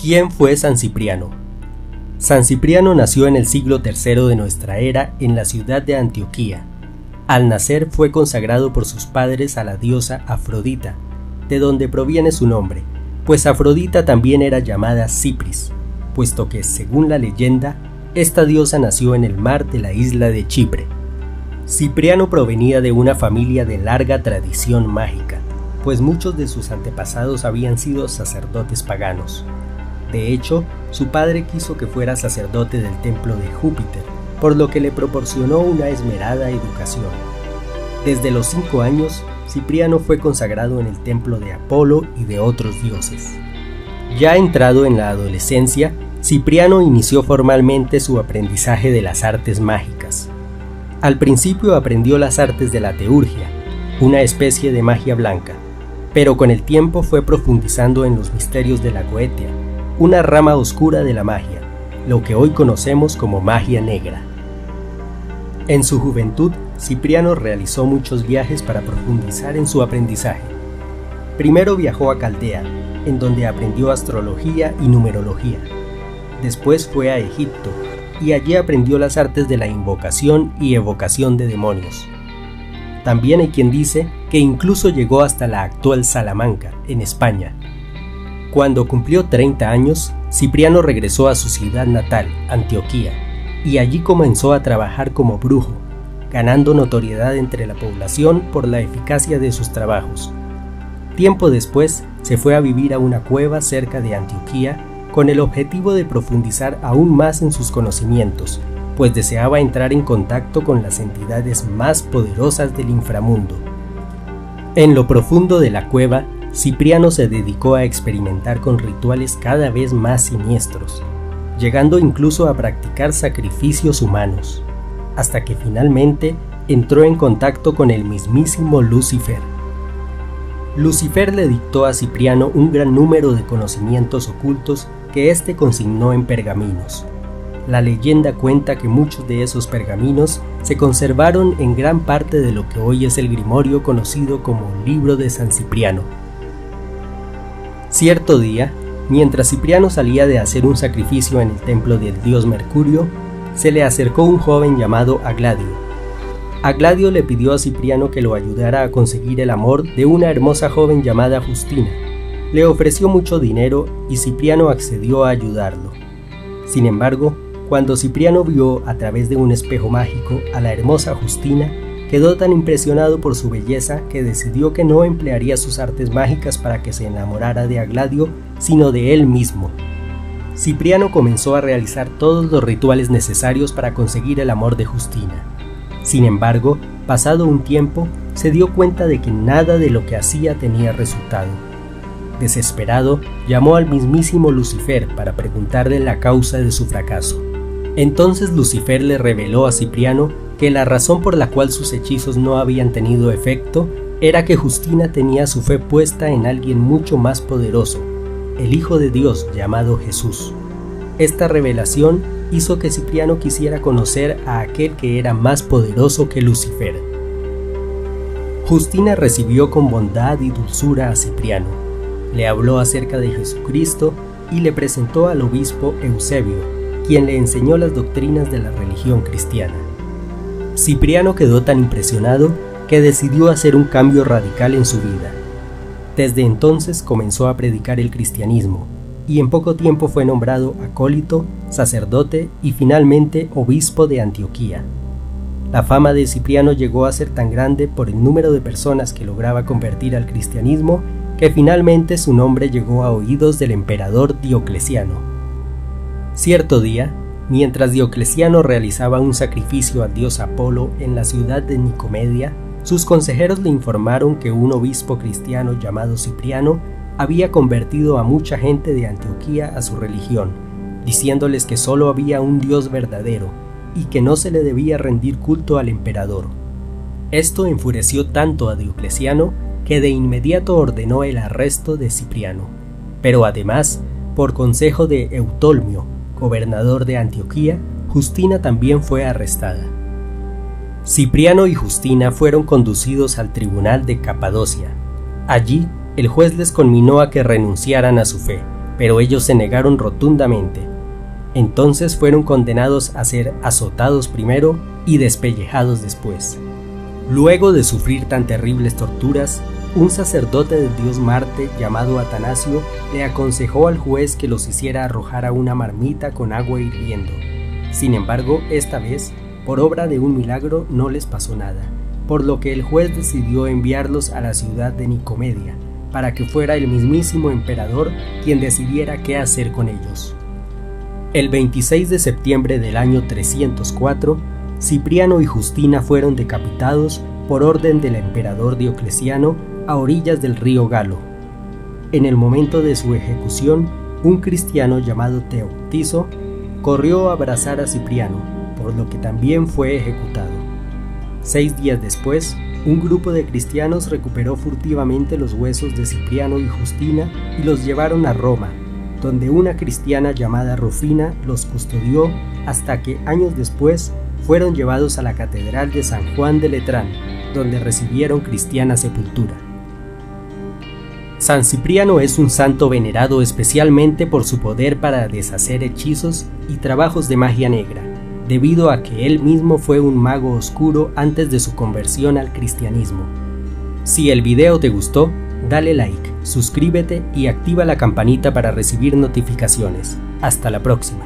¿Quién fue San Cipriano? San Cipriano nació en el siglo III de nuestra era en la ciudad de Antioquía. Al nacer fue consagrado por sus padres a la diosa Afrodita, de donde proviene su nombre, pues Afrodita también era llamada Cipris, puesto que, según la leyenda, esta diosa nació en el mar de la isla de Chipre. Cipriano provenía de una familia de larga tradición mágica, pues muchos de sus antepasados habían sido sacerdotes paganos. De hecho, su padre quiso que fuera sacerdote del templo de Júpiter, por lo que le proporcionó una esmerada educación. Desde los 5 años, Cipriano fue consagrado en el templo de Apolo y de otros dioses. Ya entrado en la adolescencia, Cipriano inició formalmente su aprendizaje de las artes mágicas. Al principio aprendió las artes de la teurgia, una especie de magia blanca, pero con el tiempo fue profundizando en los misterios de la Goetia, una rama oscura de la magia, lo que hoy conocemos como magia negra. En su juventud, Cipriano realizó muchos viajes para profundizar en su aprendizaje. Primero viajó a Caldea, en donde aprendió astrología y numerología. Después fue a Egipto, y allí aprendió las artes de la invocación y evocación de demonios. También hay quien dice que incluso llegó hasta la actual Salamanca, en España. Cuando cumplió 30 años, Cipriano regresó a su ciudad natal, Antioquía, y allí comenzó a trabajar como brujo, ganando notoriedad entre la población por la eficacia de sus trabajos. Tiempo después, se fue a vivir a una cueva cerca de Antioquía con el objetivo de profundizar aún más en sus conocimientos, pues deseaba entrar en contacto con las entidades más poderosas del inframundo. En lo profundo de la cueva, Cipriano se dedicó a experimentar con rituales cada vez más siniestros, llegando incluso a practicar sacrificios humanos, hasta que finalmente entró en contacto con el mismísimo Lucifer. Lucifer le dictó a Cipriano un gran número de conocimientos ocultos que éste consignó en pergaminos. La leyenda cuenta que muchos de esos pergaminos se conservaron en gran parte de lo que hoy es el grimorio conocido como Libro de San Cipriano. Cierto día, mientras Cipriano salía de hacer un sacrificio en el templo del dios Mercurio, se le acercó un joven llamado Agladio. Agladio le pidió a Cipriano que lo ayudara a conseguir el amor de una hermosa joven llamada Justina. Le ofreció mucho dinero y Cipriano accedió a ayudarlo. Sin embargo, cuando Cipriano vio a través de un espejo mágico a la hermosa Justina, quedó tan impresionado por su belleza que decidió que no emplearía sus artes mágicas para que se enamorara de Agladio, sino de él mismo. Cipriano comenzó a realizar todos los rituales necesarios para conseguir el amor de Justina. Sin embargo, pasado un tiempo, se dio cuenta de que nada de lo que hacía tenía resultado. Desesperado, llamó al mismísimo Lucifer para preguntarle la causa de su fracaso. Entonces Lucifer le reveló a Cipriano que la razón por la cual sus hechizos no habían tenido efecto era que Justina tenía su fe puesta en alguien mucho más poderoso, el Hijo de Dios llamado Jesús. Esta revelación hizo que Cipriano quisiera conocer a aquel que era más poderoso que Lucifer. Justina recibió con bondad y dulzura a Cipriano, le habló acerca de Jesucristo y le presentó al obispo Eusebio, quien le enseñó las doctrinas de la religión cristiana. Cipriano quedó tan impresionado que decidió hacer un cambio radical en su vida. Desde entonces comenzó a predicar el cristianismo y en poco tiempo fue nombrado acólito, sacerdote y finalmente obispo de Antioquía. La fama de Cipriano llegó a ser tan grande por el número de personas que lograba convertir al cristianismo que finalmente su nombre llegó a oídos del emperador Diocleciano. Cierto día, mientras Diocleciano realizaba un sacrificio al dios Apolo en la ciudad de Nicomedia, sus consejeros le informaron que un obispo cristiano llamado Cipriano había convertido a mucha gente de Antioquía a su religión, diciéndoles que solo había un Dios verdadero y que no se le debía rendir culto al emperador. Esto enfureció tanto a Diocleciano que de inmediato ordenó el arresto de Cipriano. Pero además, por consejo de Eutolmio, gobernador de Antioquía, Justina también fue arrestada. Cipriano y Justina fueron conducidos al tribunal de Capadocia. Allí, el juez les conminó a que renunciaran a su fe, pero ellos se negaron rotundamente. Entonces fueron condenados a ser azotados primero y despellejados después. Luego de sufrir tan terribles torturas, un sacerdote del dios Marte llamado Atanasio le aconsejó al juez que los hiciera arrojar a una marmita con agua hirviendo. Sin embargo, esta vez, por obra de un milagro, no les pasó nada, por lo que el juez decidió enviarlos a la ciudad de Nicomedia, para que fuera el mismísimo emperador quien decidiera qué hacer con ellos. El 26 de septiembre del año 304, Cipriano y Justina fueron decapitados por orden del emperador Diocleciano a orillas del río Galo. En el momento de su ejecución, un cristiano llamado Teoctiso corrió a abrazar a Cipriano, por lo que también fue ejecutado. 6 días después, un grupo de cristianos recuperó furtivamente los huesos de Cipriano y Justina y los llevaron a Roma, donde una cristiana llamada Rufina los custodió hasta que años después fueron llevados a la Catedral de San Juan de Letrán, donde recibieron cristiana sepultura. San Cipriano es un santo venerado especialmente por su poder para deshacer hechizos y trabajos de magia negra, debido a que él mismo fue un mago oscuro antes de su conversión al cristianismo. Si el video te gustó, dale like, suscríbete y activa la campanita para recibir notificaciones. Hasta la próxima.